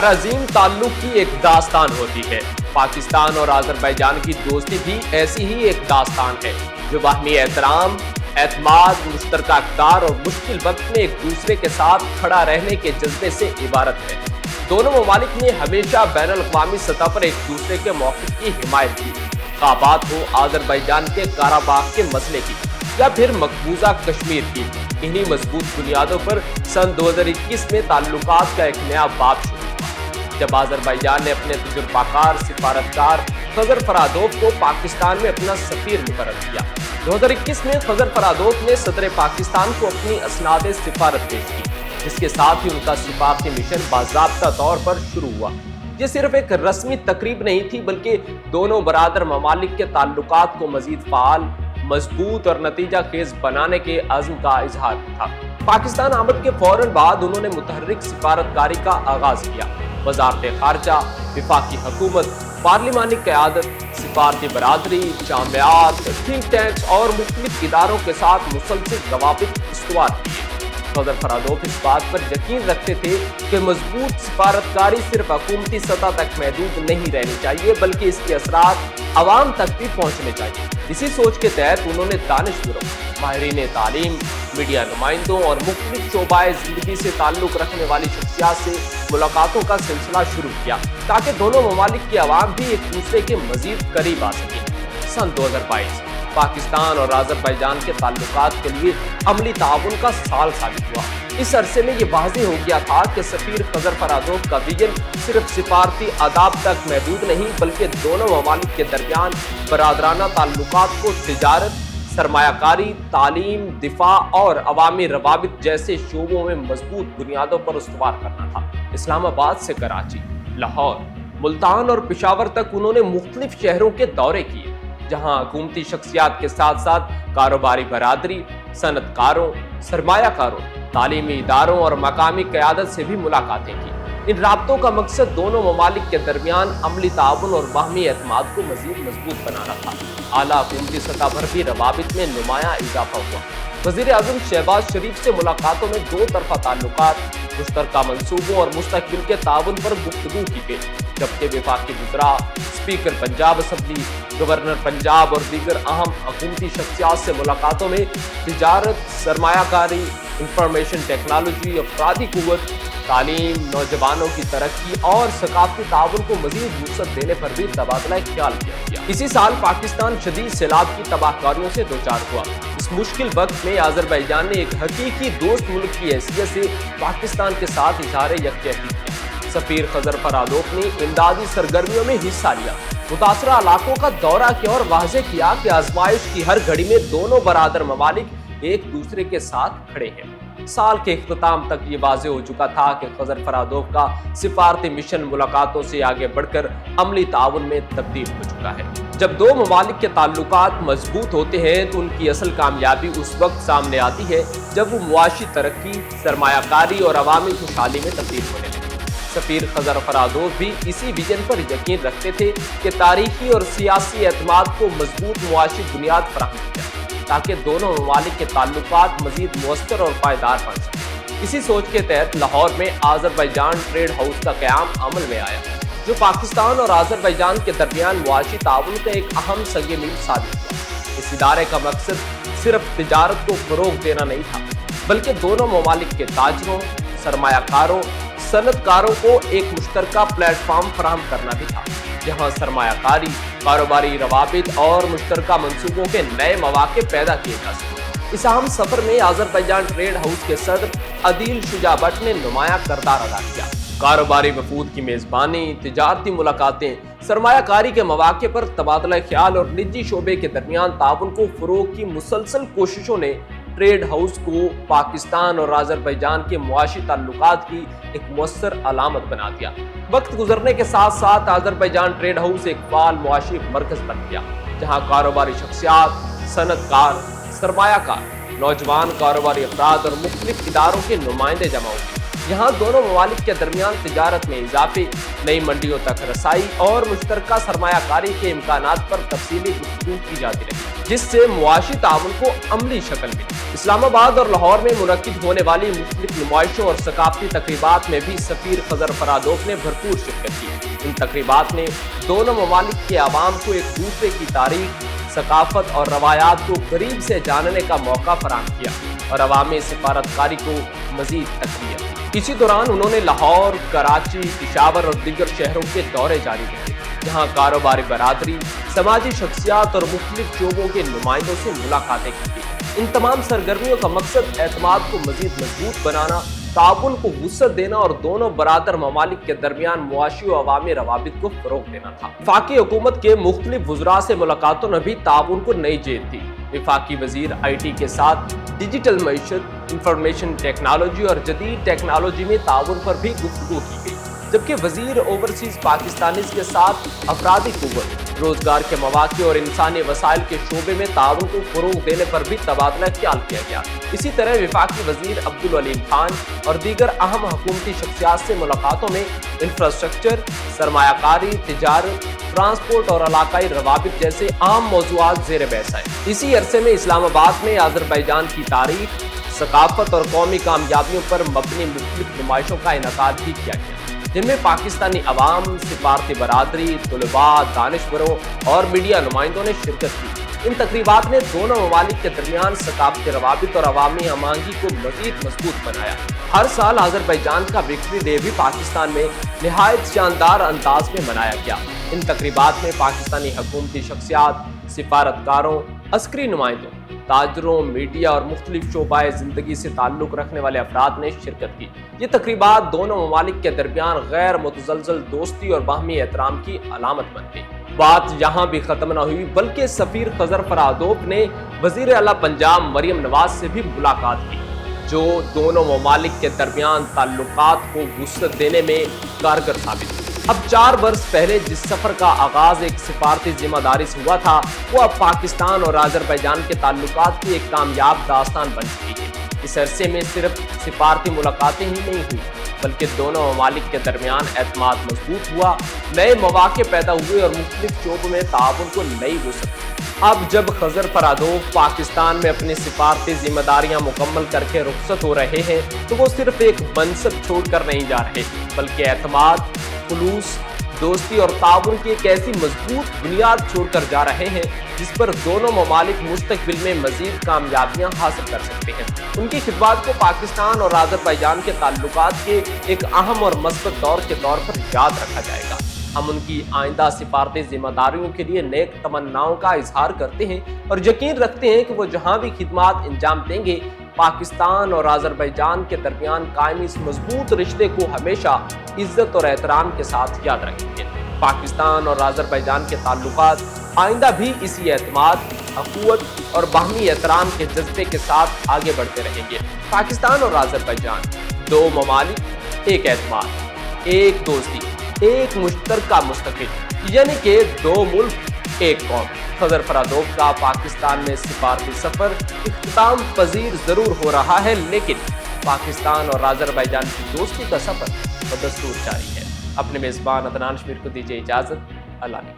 ہر عظیم تعلق کی ایک داستان ہوتی ہے۔ پاکستان اور آذربائیجان کی دوستی بھی ایسی ہی ایک داستان ہے جو باہمی احترام، اعتماد، مشترکہ اقدار اور مشکل وقت میں ایک دوسرے کے ساتھ کھڑا رہنے کے جذبے سے عبارت ہے۔ دونوں ممالک نے ہمیشہ بین الاقوامی سطح پر ایک دوسرے کے موقف کی حمایت کی، خواہ بات ہو آذربائیجان کے قراباغ کے مسئلے کی یا پھر مقبوضہ کشمیر کی۔ انہی مضبوط بنیادوں پر سن 2021 میں تعلقات کا ایک نیا باب شروع ہوا، جب آذربائیجان نے اپنے تجربہ کار سفارتکار خضر فرادوف کو پاکستان میں اپنا سفیر مقرر کیا۔ 2021 میں خضر فرادوف نے صدر پاکستان کو اپنی اسناد سفارت پیش کی، جس کے ساتھ ہی ان کا سفارتی مشن باضابطہ طور پر شروع ہوا۔ یہ صرف ایک رسمی تقریب نہیں تھی، بلکہ دونوں برادر ممالک کے تعلقات کو مزید فعال، مضبوط اور نتیجہ خیز بنانے کے عزم کا اظہار تھا۔ پاکستان آمد کے فوراً بعد انہوں نے متحرک سفارتکاری کا آغاز کیا۔ وزارت خارجہ، وفاقی حکومت، پارلیمانی قیادت، سفارتی برادری، جامعات، تھنک ٹینکس اور مختلف اداروں کے ساتھ مسلسل روابط استوار کیے۔ خضر فرادوف اس بات پر یقین رکھتے تھے کہ مضبوط سفارتکاری صرف حکومتی سطح تک محدود نہیں رہنی چاہیے، بلکہ اس کے اثرات عوام تک بھی پہنچنے چاہیے۔ اسی سوچ کے تحت انہوں نے دانشوروں، ماہرین تعلیم، میڈیا نمائندوں اور مختلف شعبۂ زندگی سے تعلق رکھنے والی شخصیات سے ملاقاتوں کا سلسلہ شروع کیا، تاکہ دونوں ممالک کی عوام بھی ایک دوسرے کے مزید قریب آ سکیں۔ سن 2022 پاکستان اور آذربائیجان کے تعلقات کے لیے عملی تعاون کا سال ثابت ہوا۔ اس عرصے میں یہ واضح ہو گیا تھا کہ سفیر خضر فرادوف کا ویژن صرف سفارتی آداب تک محدود نہیں، بلکہ دونوں ممالک کے درمیان برادرانہ تعلقات کو تجارت، سرمایہ کاری، تعلیم، دفاع اور عوامی روابط جیسے شعبوں میں مضبوط بنیادوں پر استوار کرنا تھا۔ اسلام آباد سے کراچی، لاہور، ملتان اور پشاور تک انہوں نے مختلف شہروں کے دورے کیے، جہاں حکومتی شخصیات کے ساتھ ساتھ کاروباری برادری، صنعت کاروں، سرمایہ کاروں، تعلیمی اداروں اور مقامی قیادت سے بھی ملاقاتیں کی۔ ان رابطوں کا مقصد دونوں ممالک کے درمیان عملی تعاون اور باہمی اعتماد کو مزید مضبوط بنانا تھا۔ اعلیٰ حکومتی سطح پر بھی روابط میں نمایاں اضافہ ہوا۔ وزیر اعظم شہباز شریف سے ملاقاتوں میں دو طرفہ تعلقات، مشترکہ منصوبوں اور مستقبل کے تعاون پر گفتگو کی گئی، جبکہ وفاقی وزراء، speaker Punjab assembly, governor Punjab اور دیگر اہم حکومتی شخصیات سے ملاقاتوں میں تجارت، سرمایہ کاری، انفارمیشن ٹیکنالوجی، افرادی قوت، تعلیم، نوجوانوں کی ترقی اور ثقافتی تعاون کو مزید وسعت دینے پر بھی تبادلہ خیال کیا گیا۔ اسی سال پاکستان شدید سیلاب کی تباہ کاریوں سے دوچار ہوا۔ اس مشکل وقت میں آذربائیجان نے ایک حقیقی دوست ملک کی حیثیت سے پاکستان کے ساتھ اظہار یکجہتی کیا۔ سفیر خضر فرادوف نے امدادی سرگرمیوں میں حصہ لیا، متاثرہ علاقوں کا دورہ کیا اور واضح کیا کہ آزمائش کی ہر گھڑی میں دونوں برادر ممالک ایک دوسرے کے ساتھ کھڑے ہیں۔ سال کے اختتام تک یہ واضح ہو چکا تھا کہ خضر فرادوف کا سفارتی مشن ملاقاتوں سے آگے بڑھ کر عملی تعاون میں تبدیل ہو چکا ہے۔ جب دو ممالک کے تعلقات مضبوط ہوتے ہیں تو ان کی اصل کامیابی اس وقت سامنے آتی ہے جب وہ معاشی ترقی، سرمایہ کاری اور عوامی خوشحالی میں تبدیل ہونے لگے۔ سفیر خضر فرادوف بھی اسی ویژن پر یقین رکھتے تھے کہ تاریخی اور سیاسی اعتماد کو مضبوط معاشی بنیاد فراہم کی جائے، تاکہ دونوں ممالک کے تعلقات مزید مؤثر اور پائیدار بن سکیں۔ اسی سوچ کے تحت لاہور میں آذربائیجان ٹریڈ ہاؤس کا قیام عمل میں آیا، جو پاکستان اور آذربائیجان کے درمیان معاشی تعاون کا ایک اہم سنگ میل ثابت ہوا۔ اس ادارے کا مقصد صرف تجارت کو فروغ دینا نہیں تھا، بلکہ دونوں ممالک کے تاجروں، سرمایہ کاروں، صنعت کاروں کو ایک مشترکہ پلیٹ فارم فراہم کرنا بھی تھا، جہاں سرمایہ کاری، کاروباری روابط اور مشترکہ منصوبوں کے نئے مواقع پیدا کیے جا سکیں۔ اس اہم سفر میں آذربائیجان ٹریڈ ہاؤس کے صدر عدیل شجاع بٹ نے نمایاں کردار ادا کیا۔ کاروباری وفود کی میزبانی، تجارتی ملاقاتیں، سرمایہ کاری کے مواقع پر تبادلہ خیال اور نجی شعبے کے درمیان تعاون کو فروغ کی مسلسل کوششوں نے ٹریڈ ہاؤس کو پاکستان اور آذربائیجان کے معاشی تعلقات کی ایک مؤثر علامت بنا دیا۔ وقت گزرنے کے ساتھ ساتھ آذربائیجان ٹریڈ ہاؤس ایک فعال معاشی مرکز بن گیا، جہاں کاروباری شخصیات، صنعت کار، سرمایہ کار، نوجوان کاروباری افراد اور مختلف اداروں کے نمائندے جمع ہوئے۔ یہاں دونوں ممالک کے درمیان تجارت میں اضافے، نئی منڈیوں تک رسائی اور مشترکہ سرمایہ کاری کے امکانات پر تفصیلی گفتگو کی جاتی رہی، جس سے معاشی تعاون کو عملی شکل ملی۔ اسلام آباد اور لاہور میں منعقد ہونے والی مختلف نمائشوں اور ثقافتی تقریبات میں بھی سفیر خضر فرادوف نے بھرپور شرکت کی۔ ان تقریبات نے دونوں ممالک کے عوام کو ایک دوسرے کی تاریخ، ثقافت اور روایات کو قریب سے جاننے کا موقع فراہم کیا اور عوامی سفارتکاری کو مزید تقویت دی۔ اسی دوران انہوں نے لاہور، کراچی، پشاور اور دیگر شہروں کے دورے جاری رکھے، جہاں کاروباری برادری، سماجی شخصیات اور مختلف شعبوں کے نمائندوں سے ملاقاتیں کی۔ ان تمام سرگرمیوں کا مقصد اعتماد کو مزید مضبوط بنانا، تعاون کو وسعت دینا اور دونوں برادر ممالک کے درمیان معاشی و عوامی روابط کو فروغ دینا تھا۔ وفاقی حکومت کے مختلف وزراء سے ملاقاتوں نے بھی تعاون کو نئی جیت دی۔ وفاقی وزیر آئی ٹی کے ساتھ ڈیجیٹل معیشت، انفارمیشن ٹیکنالوجی اور جدید ٹیکنالوجی میں تعاون پر بھی گفتگو کی گئی، جبکہ وزیر اوورسیز پاکستانیز کے ساتھ افرادی قوت، روزگار کے مواقع اور انسانی وسائل کے شعبے میں تعاون کو فروغ دینے پر بھی تبادلہ خیال کیا گیا۔ اسی طرح وفاقی وزیر عبدالولیم خان اور دیگر اہم حکومتی شخصیات سے ملاقاتوں میں انفراسٹرکچر، سرمایہ کاری، تجارت، ٹرانسپورٹ اور علاقائی روابط جیسے عام موضوعات زیر بحث آئے۔ اسی عرصے میں اسلام آباد میں آذربائیجان کی تاریخ، ثقافت اور قومی کامیابیوں پر مبنی مختلف نمائشوں کا انعقاد بھی کیا گیا، جن میں پاکستانی عوام، سفارتی برادری، طلباء، دانشوروں اور میڈیا نمائندوں نے شرکت کی۔ ان تقریبات نے دونوں ممالک کے درمیان ثقافتی روابط اور عوامی ہم آہنگی کو مزید مضبوط بنایا۔ ہر سال آذربائیجان کا وکٹری ڈے بھی پاکستان میں نہایت شاندار انداز میں منایا گیا۔ ان تقریبات میں پاکستانی حکومتی شخصیات، سفارتکاروں، عسکری نمائندوں، تاجروں، میڈیا اور مختلف شعبۂ زندگی سے تعلق رکھنے والے افراد نے شرکت کی۔ یہ تقریبات دونوں ممالک کے درمیان غیر متزلزل دوستی اور باہمی احترام کی علامت بن گئی۔ بات یہاں بھی ختم نہ ہوئی، بلکہ سفیر خضر فرادوف نے وزیر اعلیٰ پنجاب مریم نواز سے بھی ملاقات کی، جو دونوں ممالک کے درمیان تعلقات کو وسعت دینے میں کارگر ثابت ہوئی۔ اب 4 برس پہلے جس سفر کا آغاز ایک سفارتی ذمہ داری سے ہوا تھا، وہ اب پاکستان اور آذربائیجان کے تعلقات کی ایک کامیاب داستان بن چکی ہے۔ اس عرصے میں صرف سفارتی ملاقاتیں ہی نہیں ہوئی، بلکہ دونوں ممالک کے درمیان اعتماد مضبوط ہوا، نئے مواقع پیدا ہوئے اور مختلف شعبوں میں تعاون کو نئی وسعت ملی۔ اب جب خضر فرادوف پاکستان میں اپنی سفارتی ذمہ داریاں مکمل کر کے رخصت ہو رہے ہیں، تو وہ صرف ایک منصب چھوڑ کر نہیں جا رہے، بلکہ اعتماد، خلوص، دوستی اور تعاون کی ایک ایسی مضبوط بنیاد چھوڑ کر جا رہے ہیں جس پر دونوں ممالک مستقبل میں مزید کامیابیاں حاصل کر سکتے ہیں۔ ان کی خدمات کو پاکستان اور آذربائیجان کے تعلقات کے ایک اہم اور مثبت دور کے طور پر یاد رکھا جائے گا۔ ہم ان کی آئندہ سفارتی ذمہ داریوں کے لیے نیک تمناؤں کا اظہار کرتے ہیں اور یقین رکھتے ہیں کہ وہ جہاں بھی خدمات انجام دیں گے، پاکستان اور آذربائیجان کے درمیان قائم اس مضبوط رشتے کو ہمیشہ عزت اور احترام کے ساتھ یاد رکھیں گے۔ پاکستان اور آذربائیجان کے تعلقات آئندہ بھی اسی اعتماد، اخوت اور باہمی احترام کے جذبے کے ساتھ آگے بڑھتے رہیں گے۔ پاکستان اور آذربائیجان، دو ممالک، ایک اعتماد، ایک دوستی، ایک مشترکہ مستقبل، یعنی کہ 2 ملک، ایک قوم۔ خضر فرادوف کا پاکستان میں سفارتی سفر اختتام پذیر ضرور ہو رہا ہے، لیکن پاکستان اور آذربائیجان کی دوستی کا سفر بدستور جاری ہے۔ اپنے میزبان عدنان شمیر کو دیجیے اجازت۔ اللہ نے